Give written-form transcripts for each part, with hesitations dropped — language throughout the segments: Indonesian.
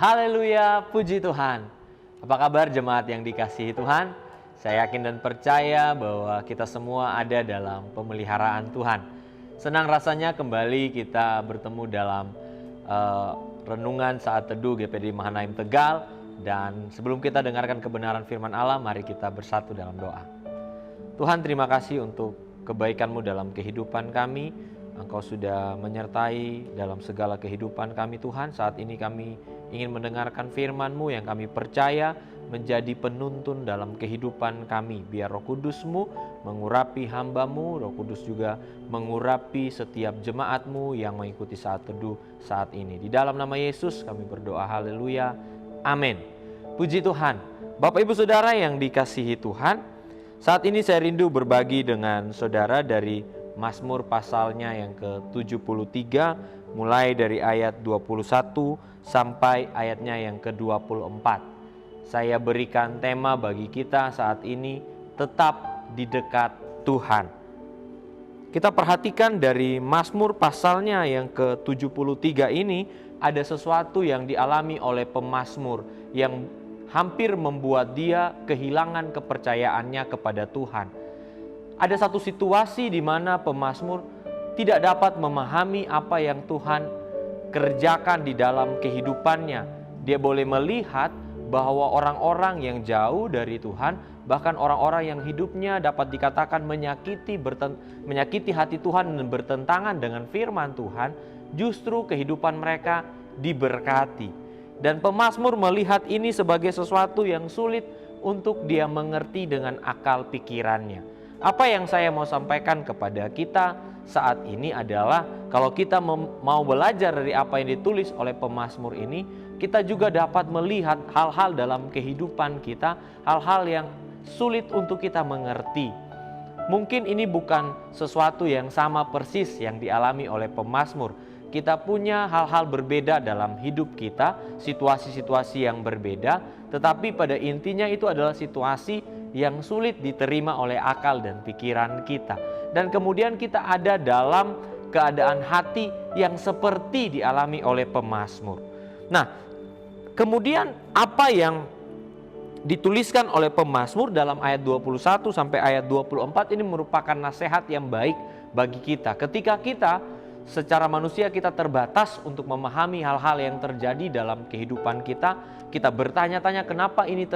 Haleluya, puji Tuhan. Apa kabar jemaat yang dikasihi Tuhan? Saya yakin dan percaya bahwa kita semua ada dalam pemeliharaan Tuhan. Senang rasanya kembali kita bertemu dalam renungan saat teduh GPD Mahanaim Tegal. Dan sebelum kita dengarkan kebenaran firman Allah, mari kita bersatu dalam doa. Tuhan, terima kasih untuk kebaikan-Mu dalam kehidupan kami. Engkau sudah menyertai dalam segala kehidupan kami Tuhan. Saat ini kami ingin mendengarkan firman-Mu yang kami percaya menjadi penuntun dalam kehidupan kami. Biar Roh Kudus-Mu mengurapi hamba-Mu, Roh Kudus juga mengurapi setiap jemaat-Mu yang mengikuti saat teduh saat ini. Di dalam nama Yesus kami berdoa, haleluya, amin. Puji Tuhan. Bapak Ibu Saudara yang dikasihi Tuhan, saat ini saya rindu berbagi dengan saudara dari Mazmur pasalnya yang ke-73, mulai dari ayat 21 sampai ayatnya yang ke-24. Saya berikan tema bagi kita saat ini, tetap di dekat Tuhan. Kita perhatikan dari Mazmur pasalnya yang ke-73 ini, ada sesuatu yang dialami oleh pemazmur yang hampir membuat dia kehilangan kepercayaannya kepada Tuhan. Ada satu situasi di mana pemazmur tidak dapat memahami apa yang Tuhan kerjakan di dalam kehidupannya. Dia boleh melihat bahwa orang-orang yang jauh dari Tuhan, bahkan orang-orang yang hidupnya dapat dikatakan menyakiti hati Tuhan dan bertentangan dengan firman Tuhan, justru kehidupan mereka diberkati. Dan pemazmur melihat ini sebagai sesuatu yang sulit untuk dia mengerti dengan akal pikirannya. Apa yang saya mau sampaikan kepada kita saat ini adalah kalau kita mau belajar dari apa yang ditulis oleh pemazmur ini, kita juga dapat melihat hal-hal dalam kehidupan kita, hal-hal yang sulit untuk kita mengerti. Mungkin ini bukan sesuatu yang sama persis yang dialami oleh pemazmur. Kita punya hal-hal berbeda dalam hidup kita, situasi-situasi yang berbeda, tetapi pada intinya itu adalah situasi yang sulit diterima oleh akal dan pikiran kita. Dan kemudian kita ada dalam keadaan hati yang seperti dialami oleh pemazmur. Nah, kemudian apa yang dituliskan oleh pemazmur dalam ayat 21 sampai ayat 24 ini merupakan nasihat yang baik bagi kita. Ketika kita secara manusia kita terbatas untuk memahami hal-hal yang terjadi dalam kehidupan kita. Kita bertanya-tanya kenapa ini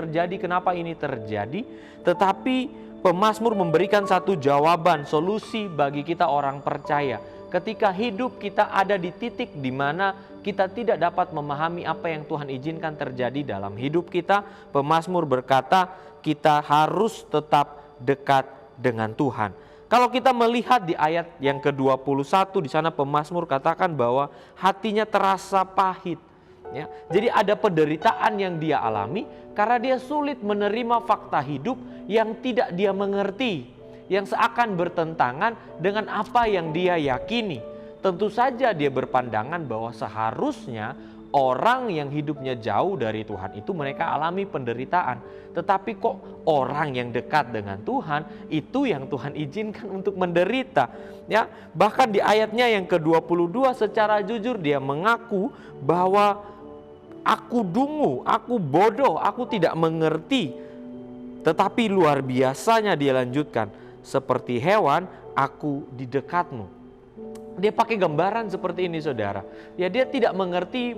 terjadi. Tetapi pemazmur memberikan satu jawaban, solusi bagi kita orang percaya. Ketika hidup kita ada di titik di mana kita tidak dapat memahami apa yang Tuhan izinkan terjadi dalam hidup kita, pemazmur berkata kita harus tetap dekat dengan Tuhan. Kalau kita melihat di ayat yang ke-21 di sana pemazmur katakan bahwa hatinya terasa pahit. Ya, jadi ada penderitaan yang dia alami karena dia sulit menerima fakta hidup yang tidak dia mengerti, yang seakan bertentangan dengan apa yang dia yakini. Tentu saja dia berpandangan bahwa seharusnya orang yang hidupnya jauh dari Tuhan itu mereka alami penderitaan. Tetapi kok orang yang dekat dengan Tuhan itu yang Tuhan izinkan untuk menderita. Ya, bahkan di ayatnya yang ke-22 secara jujur dia mengaku bahwa aku dungu, aku bodoh, aku tidak mengerti. Tetapi luar biasanya dia lanjutkan, seperti hewan aku di dekatmu. Dia pakai gambaran seperti ini saudara. Ya, dia tidak mengerti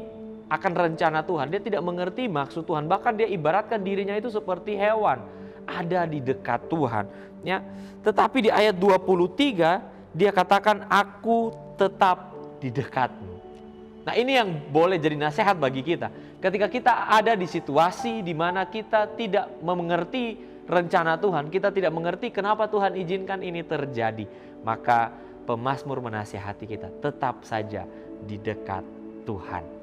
akan rencana Tuhan, dia tidak mengerti maksud Tuhan. Bahkan dia ibaratkan dirinya itu seperti hewan, ada di dekat Tuhan. Ya, tetapi di ayat 23 dia katakan aku tetap di dekatmu. Nah, ini yang boleh jadi nasihat bagi kita. Ketika kita ada di situasi di mana kita tidak mengerti rencana Tuhan, kita tidak mengerti kenapa Tuhan izinkan ini terjadi, maka pemazmur menasihati kita tetap saja di dekat Tuhan.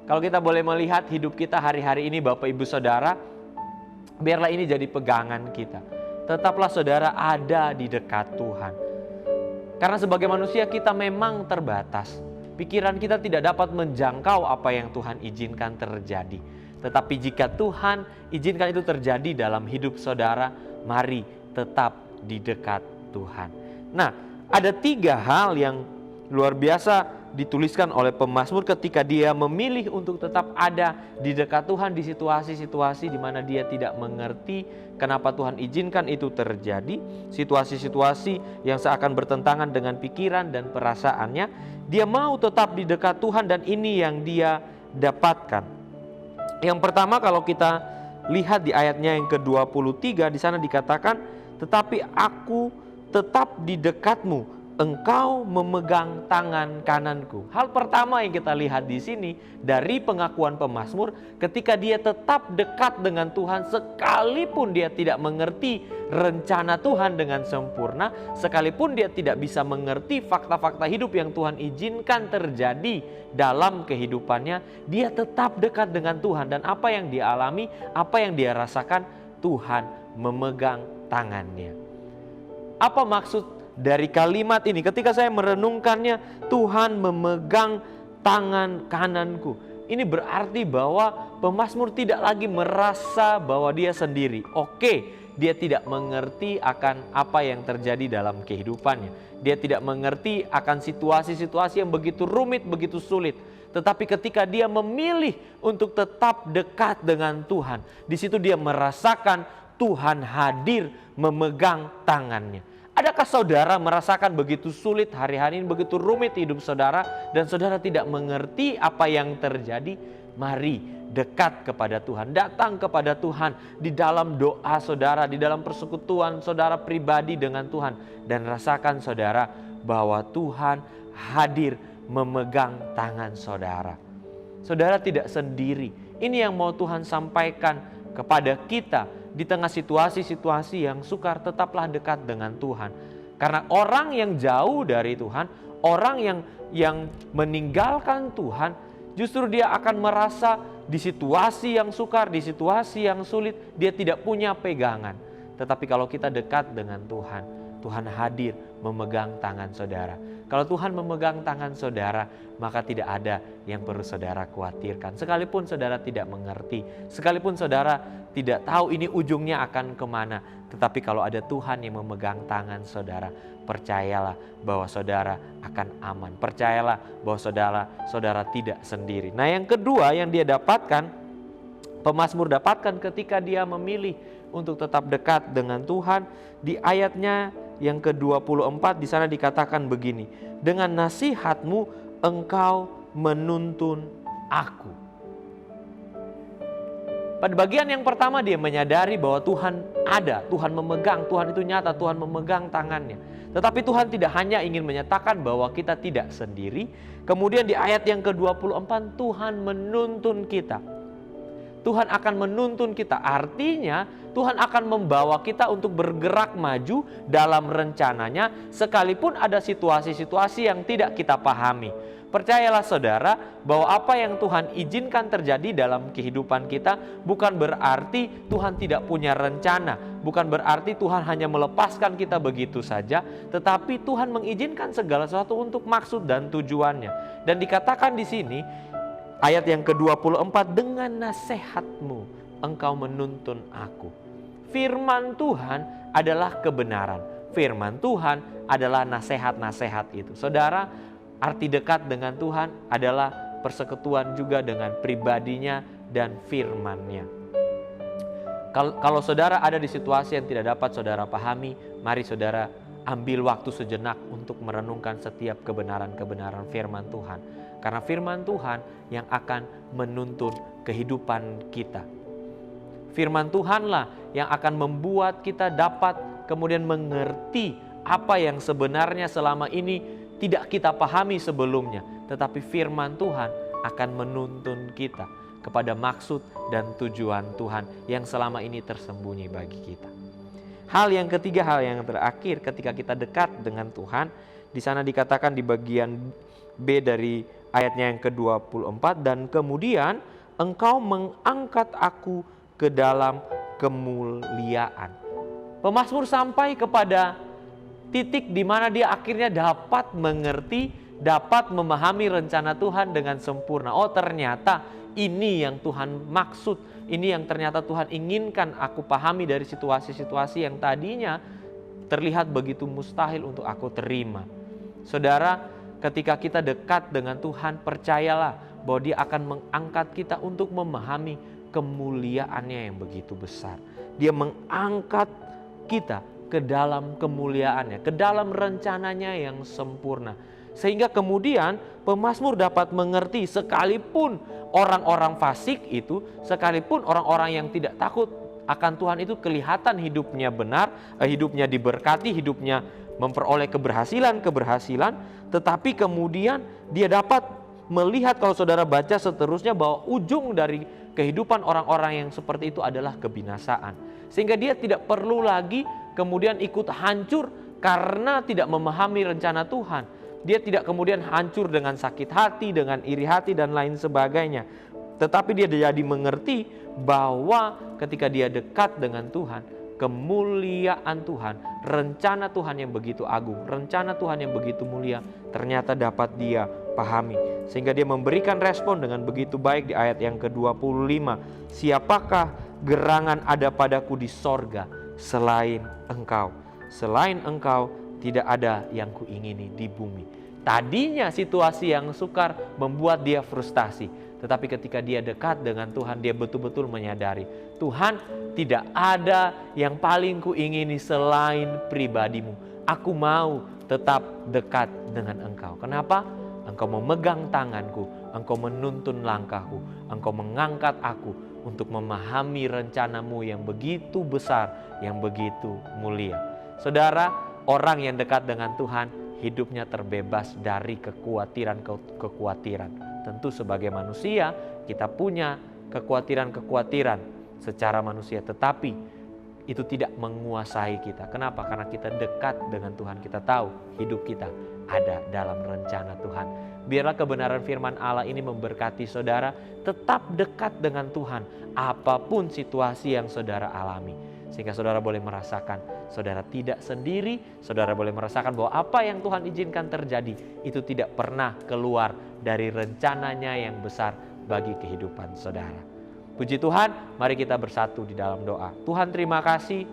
Kalau kita boleh melihat hidup kita hari-hari ini Bapak Ibu Saudara, biarlah ini jadi pegangan kita. Tetaplah saudara ada di dekat Tuhan. Karena sebagai manusia kita memang terbatas. Pikiran kita tidak dapat menjangkau apa yang Tuhan izinkan terjadi. Tetapi jika Tuhan izinkan itu terjadi dalam hidup saudara, mari tetap di dekat Tuhan. Nah, ada 3 hal yang luar biasa dituliskan oleh pemazmur ketika dia memilih untuk tetap ada di dekat Tuhan di situasi-situasi di mana dia tidak mengerti kenapa Tuhan izinkan itu terjadi, situasi-situasi yang seakan bertentangan dengan pikiran dan perasaannya. Dia mau tetap di dekat Tuhan dan ini yang dia dapatkan. Yang pertama, kalau kita lihat di ayatnya yang ke-23, di sana dikatakan, tetapi aku tetap di dekatmu, engkau memegang tangan kananku. Hal pertama yang kita lihat di sini dari pengakuan pemazmur, ketika dia tetap dekat dengan Tuhan sekalipun dia tidak mengerti rencana Tuhan dengan sempurna, sekalipun dia tidak bisa mengerti fakta-fakta hidup yang Tuhan izinkan terjadi dalam kehidupannya, dia tetap dekat dengan Tuhan. Dan apa yang dia alami, apa yang dia rasakan, Tuhan memegang tangannya. Apa maksud dari kalimat ini? Ketika saya merenungkannya, Tuhan memegang tangan kananku. Ini berarti bahwa pemazmur tidak lagi merasa bahwa dia sendiri. Oke, dia tidak mengerti akan apa yang terjadi dalam kehidupannya. Dia tidak mengerti akan situasi-situasi yang begitu rumit, begitu sulit. Tetapi ketika dia memilih untuk tetap dekat dengan Tuhan, di situ dia merasakan Tuhan hadir memegang tangannya. Adakah saudara merasakan begitu sulit hari-hari ini, begitu rumit hidup saudara, dan saudara tidak mengerti apa yang terjadi? Mari dekat kepada Tuhan, datang kepada Tuhan di dalam doa saudara, di dalam persekutuan saudara pribadi dengan Tuhan, dan rasakan saudara bahwa Tuhan hadir memegang tangan saudara. Saudara tidak sendiri. Ini yang mau Tuhan sampaikan kepada kita. Di tengah situasi-situasi yang sukar, tetaplah dekat dengan Tuhan. Karena orang yang jauh dari Tuhan, orang yang meninggalkan Tuhan, justru dia akan merasa di situasi yang sukar, di situasi yang sulit, dia tidak punya pegangan. Tetapi kalau kita dekat dengan Tuhan, Tuhan hadir memegang tangan saudara. Kalau Tuhan memegang tangan saudara, maka tidak ada yang perlu saudara khawatirkan. Sekalipun saudara tidak mengerti, sekalipun saudara tidak tahu ini ujungnya akan kemana. Tetapi kalau ada Tuhan yang memegang tangan saudara, percayalah bahwa saudara akan aman. Percayalah bahwa saudara tidak sendiri. Nah, yang kedua yang dia dapatkan, pemazmur dapatkan ketika dia memilih untuk tetap dekat dengan Tuhan, di ayatnya yang ke-24 di sana dikatakan begini, dengan nasihatmu engkau menuntun aku. Pada bagian yang pertama dia menyadari bahwa Tuhan ada, Tuhan memegang, Tuhan itu nyata, Tuhan memegang tangannya. Tetapi Tuhan tidak hanya ingin menyatakan bahwa kita tidak sendiri. Kemudian di ayat yang ke-24 Tuhan menuntun kita. Tuhan akan menuntun kita, artinya Tuhan akan membawa kita untuk bergerak maju dalam rencananya sekalipun ada situasi-situasi yang tidak kita pahami. Percayalah saudara bahwa apa yang Tuhan izinkan terjadi dalam kehidupan kita bukan berarti Tuhan tidak punya rencana, bukan berarti Tuhan hanya melepaskan kita begitu saja, tetapi Tuhan mengizinkan segala sesuatu untuk maksud dan tujuannya. Dan dikatakan di sini ayat yang ke-24, dengan nasihatmu engkau menuntun aku. Firman Tuhan adalah kebenaran. Firman Tuhan adalah nasihat-nasihat itu. Saudara, arti dekat dengan Tuhan adalah persekutuan juga dengan pribadinya dan firman-Nya. Kalau saudara ada di situasi yang tidak dapat saudara pahami, mari saudara ambil waktu sejenak untuk merenungkan setiap kebenaran-kebenaran firman Tuhan. Karena firman Tuhan yang akan menuntun kehidupan kita. Firman Tuhanlah yang akan membuat kita dapat kemudian mengerti apa yang sebenarnya selama ini tidak kita pahami sebelumnya. Tetapi firman Tuhan akan menuntun kita kepada maksud dan tujuan Tuhan yang selama ini tersembunyi bagi kita. Hal yang ketiga, hal yang terakhir, ketika kita dekat dengan Tuhan, di sana dikatakan di bagian B dari ayatnya yang ke-24, dan kemudian engkau mengangkat aku ke dalam kemuliaan. Pemazmur sampai kepada titik di mana dia akhirnya dapat mengerti, dapat memahami rencana Tuhan dengan sempurna. Oh, ternyata ini yang Tuhan maksud, ini yang ternyata Tuhan inginkan aku pahami dari situasi-situasi yang tadinya terlihat begitu mustahil untuk aku terima. Saudara, ketika kita dekat dengan Tuhan, percayalah bahwa Dia akan mengangkat kita untuk memahami kemuliaannya yang begitu besar. Dia mengangkat kita ke dalam kemuliaannya, ke dalam rencananya yang sempurna. Sehingga kemudian pemazmur dapat mengerti, sekalipun orang-orang fasik itu, sekalipun orang-orang yang tidak takut akan Tuhan itu kelihatan hidupnya benar, hidupnya diberkati, hidupnya memperoleh keberhasilan, tetapi kemudian dia dapat melihat, kalau saudara baca seterusnya, bahwa ujung dari kehidupan orang-orang yang seperti itu adalah kebinasaan. Sehingga dia tidak perlu lagi kemudian ikut hancur karena tidak memahami rencana Tuhan. Dia tidak kemudian hancur dengan sakit hati, dengan iri hati dan lain sebagainya. Tetapi dia jadi mengerti bahwa ketika dia dekat dengan Tuhan, kemuliaan Tuhan, rencana Tuhan yang begitu agung, rencana Tuhan yang begitu mulia, ternyata dapat dia pahami. Sehingga dia memberikan respon dengan begitu baik di ayat yang ke-25. Siapakah gerangan ada padaku di sorga selain Engkau? Selain Engkau tidak ada yang kuingini di bumi. Tadinya situasi yang sukar membuat dia frustasi. Tetapi ketika dia dekat dengan Tuhan, dia betul-betul menyadari, Tuhan, tidak ada yang paling kuingini selain pribadimu. Aku mau tetap dekat dengan Engkau. Kenapa? Engkau memegang tanganku, Engkau menuntun langkahku, Engkau mengangkat aku untuk memahami rencanamu yang begitu besar, yang begitu mulia. Saudara, orang yang dekat dengan Tuhan, hidupnya terbebas dari kekhawatiran. Tentu sebagai manusia kita punya kekhawatiran secara manusia, tetapi itu tidak menguasai kita. Kenapa? Karena kita dekat dengan Tuhan. Kita tahu hidup kita ada dalam rencana Tuhan. Biarlah kebenaran firman Allah ini memberkati saudara. Tetap dekat dengan Tuhan apapun situasi yang saudara alami, sehingga saudara boleh merasakan saudara tidak sendiri. Saudara boleh merasakan bahwa apa yang Tuhan izinkan terjadi itu tidak pernah keluar dari rencananya yang besar bagi kehidupan saudara. Puji Tuhan, mari kita bersatu di dalam doa. Tuhan, terima kasih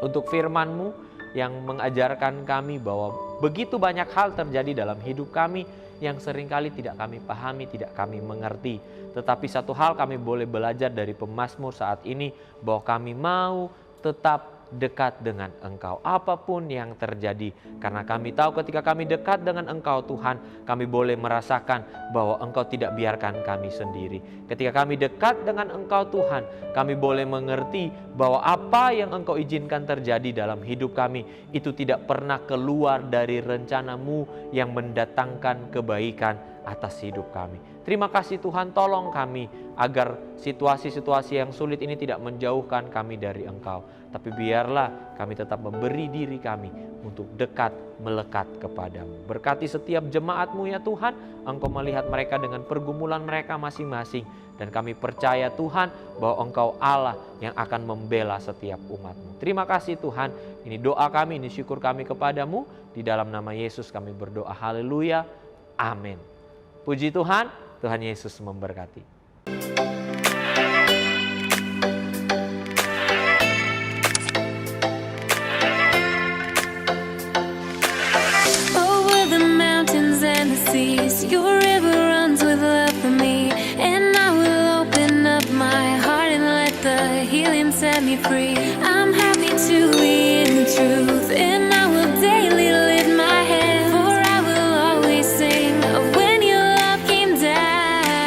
untuk firman-Mu yang mengajarkan kami bahwa begitu banyak hal terjadi dalam hidup kami yang seringkali tidak kami pahami, tidak kami mengerti. Tetapi satu hal kami boleh belajar dari pemazmur saat ini, bahwa kami mau tetap dekat dengan Engkau apapun yang terjadi. Karena kami tahu ketika kami dekat dengan Engkau Tuhan, kami boleh merasakan bahwa Engkau tidak biarkan kami sendiri. Ketika kami dekat dengan Engkau Tuhan, kami boleh mengerti bahwa apa yang Engkau izinkan terjadi dalam hidup kami itu tidak pernah keluar dari rencana-Mu yang mendatangkan kebaikan atas hidup kami. Terima kasih Tuhan, tolong kami agar situasi-situasi yang sulit ini tidak menjauhkan kami dari Engkau. Tapi biarlah kami tetap memberi diri kami untuk dekat, melekat kepadamu. Berkati setiap jemaat-Mu ya Tuhan. Engkau melihat mereka dengan pergumulan mereka masing-masing. Dan kami percaya Tuhan bahwa Engkau Allah yang akan membela setiap umat-Mu. Terima kasih Tuhan. Ini doa kami, ini syukur kami kepadamu. Di dalam nama Yesus kami berdoa. Haleluya. Amin. Puji Tuhan, Tuhan Yesus memberkati.